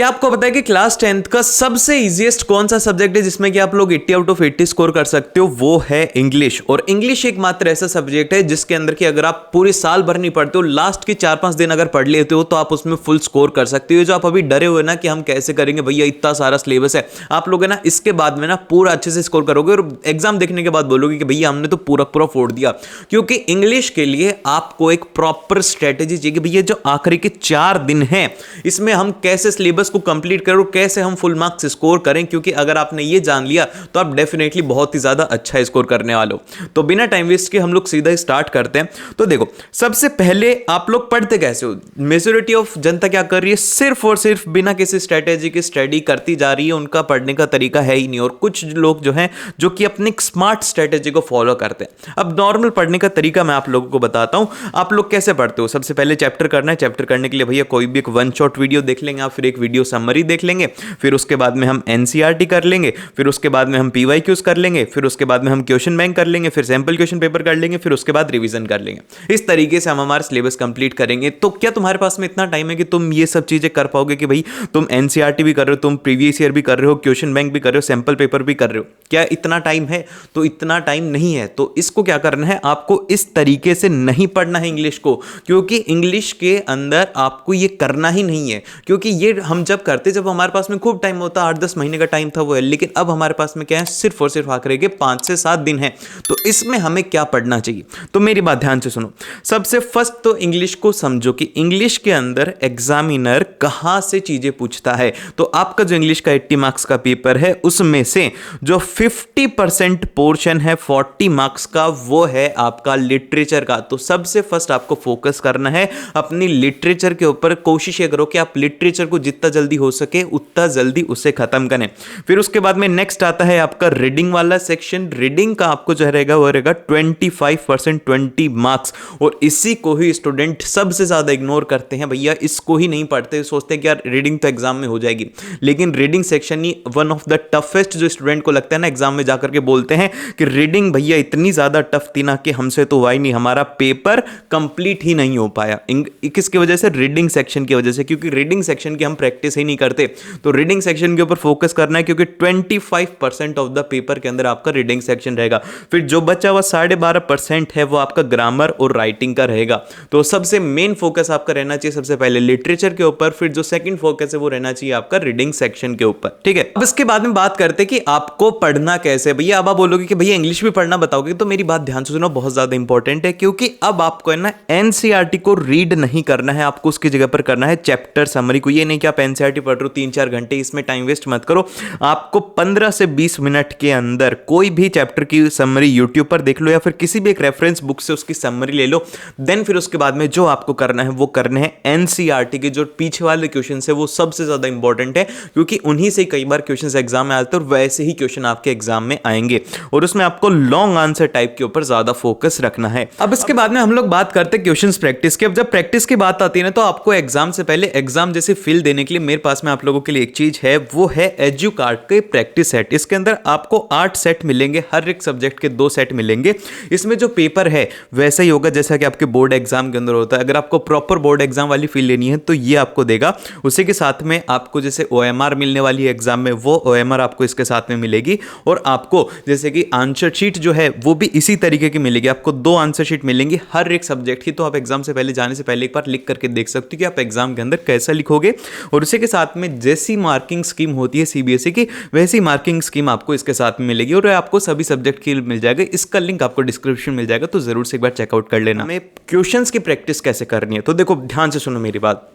क्या आपको पता है कि क्लास 10th का सबसे इजीएस्ट कौन सा सब्जेक्ट है जिसमें कि आप लोग 80 आउट ऑफ 80 स्कोर कर सकते हो? वो है इंग्लिश। और इंग्लिश एकमात्र ऐसा सब्जेक्ट है जिसके अंदर कि अगर आप पूरे साल भर नहीं पढ़ते हो, लास्ट के 4-5 दिन अगर पढ़ लेते हो तो आप उसमें फुल स्कोर कर सकते हो। जो आप अभी डरे हुए ना कि हम कैसे करेंगे भैया, इतना सारा सिलेबस है, आप लोग है ना इसके बाद में ना पूरा अच्छे से स्कोर करोगे और एग्जाम देखने के बाद बोलोगे कि भैया हमने तो पूरा पूरा फोड़ दिया। क्योंकि इंग्लिश के लिए आपको एक प्रॉपर स्ट्रेटेजी चाहिए कि भैया जो आखिरी के 4 दिन हैं इसमें हम कैसे सिलेबस को कंप्लीट करो, कैसे हम फुल मार्क्स स्कोर करें। क्योंकि अगर आपने ये जान लिया तो आप डेफिनेटली बहुत ही ज्यादा अच्छा स्कोर करने वाले हो। तो बिना टाइम वेस्ट के हम लोग सीधा स्टार्ट करते हैं। तो देखो, सबसे पहले आप लोग पढ़ते कैसे हो? मेजॉरिटी ऑफ जनता क्या कर रही है, सिर्फ और सिर्फ बिना किसी स्ट्रेटेजी की स्टडी करती जा रही है। उनका पढ़ने का तरीका है ही नहीं। और कुछ लोग जो हैं जो कि अपनी स्मार्ट स्ट्रेटेजी को फॉलो करते हैं। अब नॉर्मल पढ़ने का तरीका मैं आप लोगों को बताता हूं। आप लोग कैसे पढ़ते हो? सबसे पहले चैप्टर करना है। चैप्टर करने के लिए भैया कोई भी एक वन शॉट वीडियो देख लेंगे आप, फिर एक वीडियो समरी देख लेंगे, फिर उसके बाद में हम एनसीईआरटी कर लेंगे, फिर उसके बाद में हम पीवाईक्यूज कर लेंगे, फिर उसके बाद में हम क्वेश्चन बैंक कर लेंगे, फिर सैंपल क्वेश्चन पेपर कर लेंगे, फिर उसके बाद रिवीजन कर लेंगे। इस तरीके से हम हमारा सिलेबस कंप्लीट करेंगे। तो क्या तुम्हारे पास में इतना टाइम है कि तुम ये सब चीजें कर पाओगे कि भाई तुम एनसीईआरटी भी कर रहे हो, तुम प्रीवियस ईयर भी कर रहे हो, क्वेश्चन बैंक भी कर रहे हो, सैंपल पेपर भी कर रहे हो? क्या इतना टाइम है? तो इतना टाइम नहीं है। तो इसको क्या करना है, आपको इस तरीके से नहीं पढ़ना है इंग्लिश को। क्योंकि इंग्लिश के अंदर आपको ये करना ही नहीं है। क्योंकि ये हम जब करते, जब हमारे पास में खूब टाइम होता, 8-10 महीने का टाइम था वो है, लेकिन अब हमारे पास में क्या है, सिर्फ और सिर्फ आखिर के 5 से 7 दिन है। तो इसमें हमें क्या पढ़ना चाहिए? तो मेरी बात ध्यान से सुनो। सबसे फर्स्ट तो इंग्लिश को समझो कि इंग्लिश के अंदर एग्जामिनर कहां से चीजें पूछता है। तो आपका जो इंग्लिश का 80 मार्क्स का पेपर है उसमें से जो 50% पोर्शन है 40 मार्क्स का, वो है आपका लिटरेचर का। तो सबसे फर्स्ट आपको फोकस करना है अपनी लिटरेचर के ऊपर। कोशिश ये करो कि आप लिटरेचर को जितना जल्दी हो सके उतना जल्दी उसे खत्म करें। फिर उसके बाद में नेक्स्ट आता है आपका रीडिंग वाला सेक्शन। रीडिंग का आपको जो रहेगा वो रहेगा 25% 20 मार्क्स। और इसी को ही स्टूडेंट सबसे ज्यादा इग्नोर करते हैं। भैया इसको ही नहीं पढ़ते, सोचते हैं कि यार रीडिंग तो एग्जाम में हो जाएगी। लेकिन reading section he one of the toughest, जो स्टूडेंट को लगता है ना एग्जाम में जाकर के बोलते हैं कि रीडिंग भैया इतनी ज्यादा टफ थी ना कि हमसे तो हुआ ही नहीं, हमारा पेपर कंप्लीट ही नहीं हो पाया। किसकी वजह से? रीडिंग सेक्शन की वजह से। क्योंकि रीडिंग सेक्शन की हम प्रैक्टिस ही नहीं करते। तो रीडिंग सेक्शन के ऊपर फोकस करना है क्योंकि 25% ऑफ द पेपर के अंदर आपका रीडिंग सेक्शन रहेगा। फिर जो बचा हुआ 12.5% है वो आपका ग्रामर और राइटिंग का रहेगा। तो सबसे मेन फोकस आपका रहना चाहिए सबसे पहले लिटरेचर के ऊपर, फिर जो सेकंड फोकस है वो रहना चाहिए आपका रीडिंग सेक्शन के ऊपर। ठीक है, अब इसके बाद में बात करते हैं कि आपको पढ़ना कैसे। भैया अब आप बोलोगे कि भैया इंग्लिश भी पढ़ना बताओगे, तो मेरी बात ध्यान से सुनो, बहुत ज्यादा इंपॉर्टेंट है। क्योंकि अब आपको है ना एनसीईआरटी को रीड नहीं करना है, आपको उसकी जगह पर करना है चैप्टर समरी को। ये नहीं कि आप एनसीईआरटी पढ़ रहे हो 3-4 घंटे, इसमें टाइम वेस्ट मत करो। आपको 15 से 20 मिनट के अंदर कोई भी चैप्टर की समरी यूट्यूब पर देख लो या फिर किसी भी एक रेफरेंस बुक से उसकी समरी ले लो। देन फिर उसके बाद में जो आपको करना है वो करने हैं एनसीईआरटी के जो पीछे वाले क्वेश्चन है वो सबसे ज्यादा इंपॉर्टेंट है। क्योंकि उन्हीं से कई बार क्वेश्चन एग्जाम में आते हैं और वैसे ही क्वेश्चन आपके एग्जाम में आएंगे। और उसमें आपको लॉन्ग आंसर टाइप के ऊपर ज्यादा फोकस रखना है। अब इसके बाद में हम लोग बात करते हैं क्वेश्चन प्रैक्टिस की। अब जब प्रैक्टिस की बात आती है ना, तो आपको एग्जाम से पहले एग्जाम जैसे फील देने के लिए मेरे पास में आप लोगों के लिए एक चीज है, वो है एजुकार्ट के प्रैक्टिस सेट। इसके अंदर आपको 8 सेट मिलेंगे, हर एक सब्जेक्ट के 2 सेट मिलेंगे। इसमें जो पेपर है वैसा ही होगा जैसा कि आपके बोर्ड एग्जाम के अंदर होता है। अगर आपको प्रॉपर बोर्ड एग्जाम वाली फील लेनी है तो ये आपको देगा। उसी के साथ में आपको जैसे ओएमआर मिलने वाली है एग्जाम में, वो ओएमआर आपको इसके साथ में मिलेगी। और आपको जैसे कि आंसर शीट जो है वो भी इसी तरीके की मिलेगी। आपको 2 आंसर शीट मिलेंगी हर एक सब्जेक्ट की। तो आप एग्जाम से पहले जाने से पहले एक बार लिख करके देख सकते हो कि आप एग्जाम के अंदर कैसा लिखोगे। और उसी के साथ में जैसी मार्किंग स्कीम होती है सीबीएसई की, वैसी मार्किंग स्कीम आपको इसके साथ में मिलेगी। और आपको सभी सब्जेक्ट की मिल जाएगा। इसका लिंक आपको डिस्क्रिप्शन मिल जाएगा, तो जरूर से एक बार चेकआउट कर लेना। हमें क्वेश्चंस की प्रैक्टिस कैसे करनी है, तो देखो ध्यान से सुनो मेरी बात।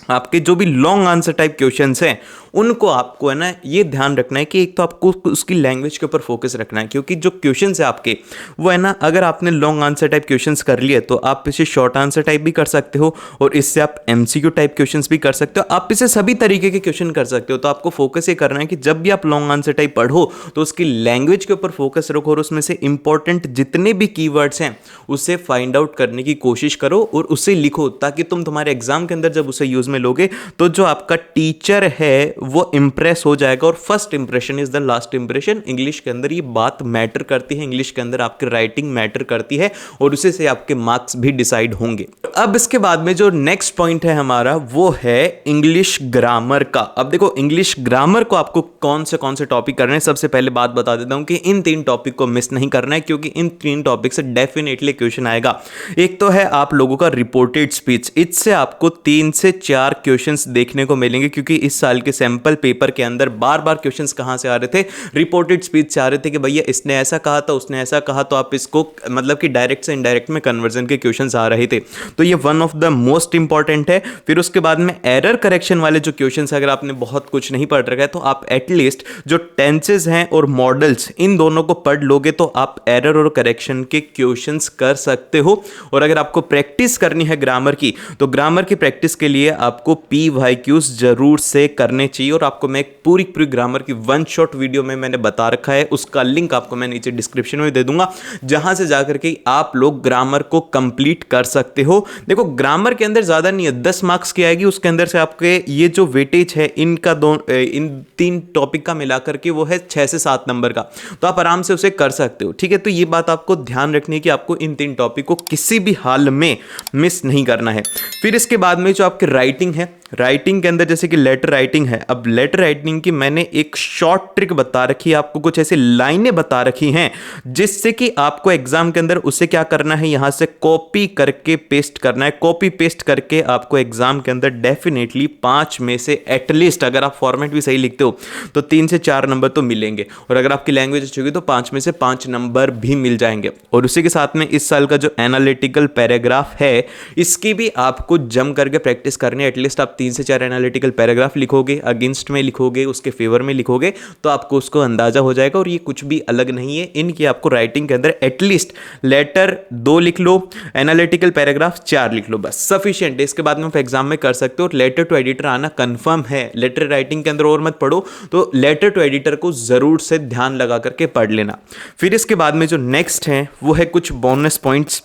आपके जो भी लॉन्ग आंसर टाइप क्वेश्चंस हैं उनको आपको है ना ये ध्यान रखना है कि एक तो आपको उसकी लैंग्वेज के ऊपर फोकस रखना है। क्योंकि जो क्वेश्चंस है आपके वो है ना, अगर आपने लॉन्ग आंसर टाइप क्वेश्चंस कर लिए तो आप इसे शॉर्ट आंसर टाइप भी कर सकते हो और इससे आप एमसीक्यू टाइप क्वेश्चंस भी कर सकते हो। आप इसे सभी तरीके के क्वेश्चन कर सकते हो। तो आपको फोकस ये करना है कि जब भी आप लॉन्ग आंसर टाइप पढ़ो तो उसकी लैंग्वेज के ऊपर फोकस रखो और उसमें से इंपॉर्टेंट जितने भी कीवर्ड्स हैं उसे फाइंड आउट करने की कोशिश करो और उसे लिखो, ताकि तुम तुम्हारे एग्जाम के अंदर जब उसे यूज में में लोगे तो जो आपका टीचर है वो इंप्रेस हो जाएगा। और first impression is the last impression. English के अंदर ये बात मैटर करती है, इंग्लिश के अंदर आपकी राइटिंग मैटर करती है और उसी से आपके मार्क्स भी डिसाइड होंगे। अब इसके बाद में जो नेक्स्ट पॉइंट है हमारा वो है इंग्लिश ग्रामर का। अब देखो इंग्लिश ग्रामर को आपको कौन से टॉपिक करने हैं, सबसे पहले बात बता देता हूं कि इन 3 टॉपिक को मिस नहीं करना है, क्योंकि इन 3 टॉपिक से डेफिनेटली क्वेश्चन आएगा। एक तो है आप लोगों का रिपोर्टेड स्पीच, इससे आपको 3 से 4 क्वेश्चंस देखने को मिलेंगे, क्योंकि इस साल के सैंपल पेपर के अंदर बार बार क्वेश्चंस कहां से आ रहे थे, रिपोर्टेड स्पीच से आ रहे थे कि भैया इसने ऐसा कहा था, उसने ऐसा कहा, तो आप इसको मतलब कि डायरेक्ट से इनडायरेक्ट में कन्वर्जन के क्वेश्चंस आ रहे थे। तो ये one of the most important है। फिर उसके बाद में एरर करेक्शन वाले जो क्वेश्चंस, अगर आपने बहुत कुछ नहीं पढ़ रखा है तो आप एटलीस्ट जो टेंसेस हैं और मॉडल्स, इन दोनों को पढ़ लोगे तो आप एरर और करेक्शन के क्वेश्चंस कर सकते हो। और अगर आपको प्रैक्टिस करनी है ग्रामर की, तो ग्रामर की प्रैक्टिस के लिए आपको PYQs जरूर से करने चाहिए। और आपको मैं एक पूरी ग्रामर की 1 शॉट वीडियो में मैंने बता रखा है, उसका लिंक आपको मैं नीचे डिस्क्रिप्शन में दे दूंगा, जहां से जाकर के आप लोग ग्रामर को कंप्लीट कर सकते हो। देखो ग्रामर के अंदर ज्यादा नहीं है, 10 मार्क्स की आएगी, उसके अंदर से आपके ये जो वेटेज है इनका इन 3 टॉपिक का मिलाकर के वो है 6 से 7 नंबर का, तो आप आराम से उसे कर सकते हो। ठीक है, तो ये बात आपको ध्यान रखनी है कि आपको इन 3 टॉपिक को किसी भी हाल में मिस नहीं करना है। फिर इसके बाद में जो आपकी राइटिंग है, राइटिंग के अंदर जैसे कि लेटर राइटिंग है, अब लेटर राइटिंग की मैंने एक शॉर्ट ट्रिक बता रखी है, आपको कुछ ऐसे लाइनें बता रखी हैं जिससे कि आपको एग्जाम के अंदर उसे क्या करना है, यहां से कॉपी करके पेस्ट करना है। कॉपी पेस्ट करके आपको एग्जाम के अंदर डेफिनेटली 5 में से एटलीस्ट, अगर आप फॉर्मेट भी सही लिखते हो तो 3 से 4 नंबर तो मिलेंगे, और अगर आपकी लैंग्वेज अच्छी होगी तो 5 में से 5 नंबर भी मिल जाएंगे। और उसी के साथ में इस साल का जो एनालिटिकल पैराग्राफ है, इसकी भी आपको जम करके प्रैक्टिस करनी है। एटलीस्ट आप 3 से 4 एनालिटिकल पैराग्राफ लिखोगे, अगेंस्ट में लिखोगे, उसके फेवर में लिखोगे, तो आपको उसको अंदाजा हो जाएगा। और ये कुछ भी अलग नहीं है, इनकी आपको राइटिंग के अंदर एटलीस्ट लेटर 2 लिख लो, एनालिटिकल पैराग्राफ 4 लिख लो, बस सफिशिएंट है। इसके बाद में आप एग्जाम में कर सकते हो। लेटर टू एडिटर आना कंफर्म है, लेटर राइटिंग के अंदर और मत पढ़ो, तो लेटर टू एडिटर को जरूर से ध्यान लगा करके पढ़ लेना। फिर इसके बाद में जो नेक्स्ट है वो है कुछ बोनस पॉइंट्स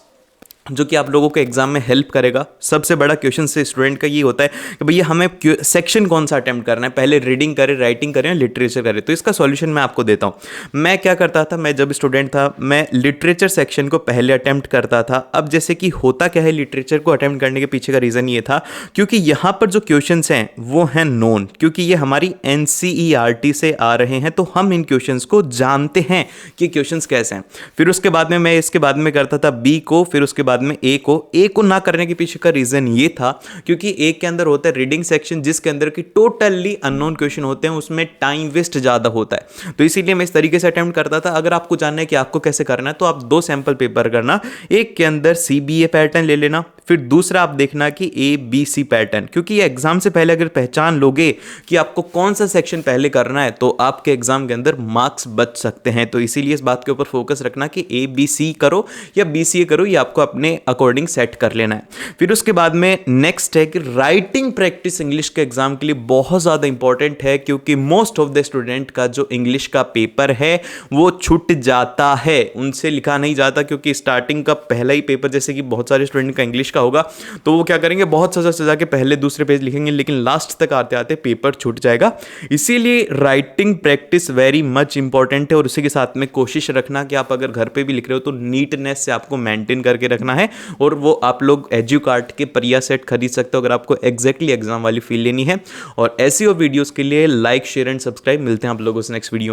जो कि आप लोगों को एग्जाम में हेल्प करेगा। सबसे बड़ा क्वेश्चन से स्टूडेंट का ये होता है कि भैया हमें सेक्शन कौन सा अटेम्प्ट करना है, पहले रीडिंग करें, राइटिंग करें, लिटरेचर करें। तो इसका सॉल्यूशन मैं आपको देता हूँ। मैं क्या करता था, मैं जब स्टूडेंट था मैं लिटरेचर सेक्शन को पहले अटेम्प्ट करता था। अब जैसे कि होता क्या है, लिटरेचर को अटेम्प्ट करने के पीछे का रीज़न ये था क्योंकि यहाँ पर जो क्वेश्चन हैं वो हैं नोन, क्योंकि ये हमारी NCERT से आ रहे हैं, तो हम इन क्वेश्चन को जानते हैं कि क्वेश्चन कैसे हैं। फिर उसके बाद में मैं इसके बाद में करता था B को, फिर उसके बाद में ए को ना करने के पीछे का रीजन ये था क्योंकि ए के अंदर होता है रीडिंग सेक्शन, जिसके अंदर की टोटली अननोन क्वेश्चन होते हैं, उसमें टाइम वेस्ट ज्यादा होता है। तो इसीलिए मैं इस तरीके से अटेम्प्ट करता था। अगर आपको जानना है कि आपको कैसे करना है तो आप 2 सैंपल पेपर करना, एक के अंदर CBA पैटर्न ले लेना, फिर दूसरा आप देखना कि ABC पैटर्न, क्योंकि ये एग्जाम से पहले अगर पहचान लोगे कि आपको कौन सा सेक्शन पहले करना है तो आपके एग्जाम के अंदर मार्क्स बच सकते हैं। तो इसीलिए इस बात के ऊपर फोकस रखना कि ABC करो या BCA करो, ये आपको अपने अकॉर्डिंग सेट कर लेना है। फिर उसके बाद में नेक्स्ट है कि राइटिंग प्रैक्टिस इंग्लिश के एग्जाम के लिए बहुत ज्यादा इंपॉर्टेंट है, क्योंकि मोस्ट ऑफ द स्टूडेंट का जो इंग्लिश का पेपर है वो छूट जाता है, उनसे लिखा नहीं जाता, क्योंकि स्टार्टिंग का पहला ही पेपर जैसे कि बहुत सारे स्टूडेंट का इंग्लिश का होगा तो वो क्या करेंगे, बहुत सजा के पहले दूसरे पेज लिखेंगे, लेकिन लास्ट तक आते आते पेपर छूट जाएगा। इसीलिए writing practice very much important है। और उसी के साथ में कोशिश रखना कि आप अगर घर पे भी लिख रहे हो तो नीटनेस से आपको मेंटेन करके रखना है। और वो आप लोग एजुकार्ट के प्रिया सेट खरीद सकते हो अगर आपको एग्जैक्टली एग्जाम वाली फील लेनी है। और ऐसी और वीडियोस के लिए लाइक, शेयर एंड सब्सक्राइब। मिलते हैं आप लोगों से नेक्स्ट वीडियो में।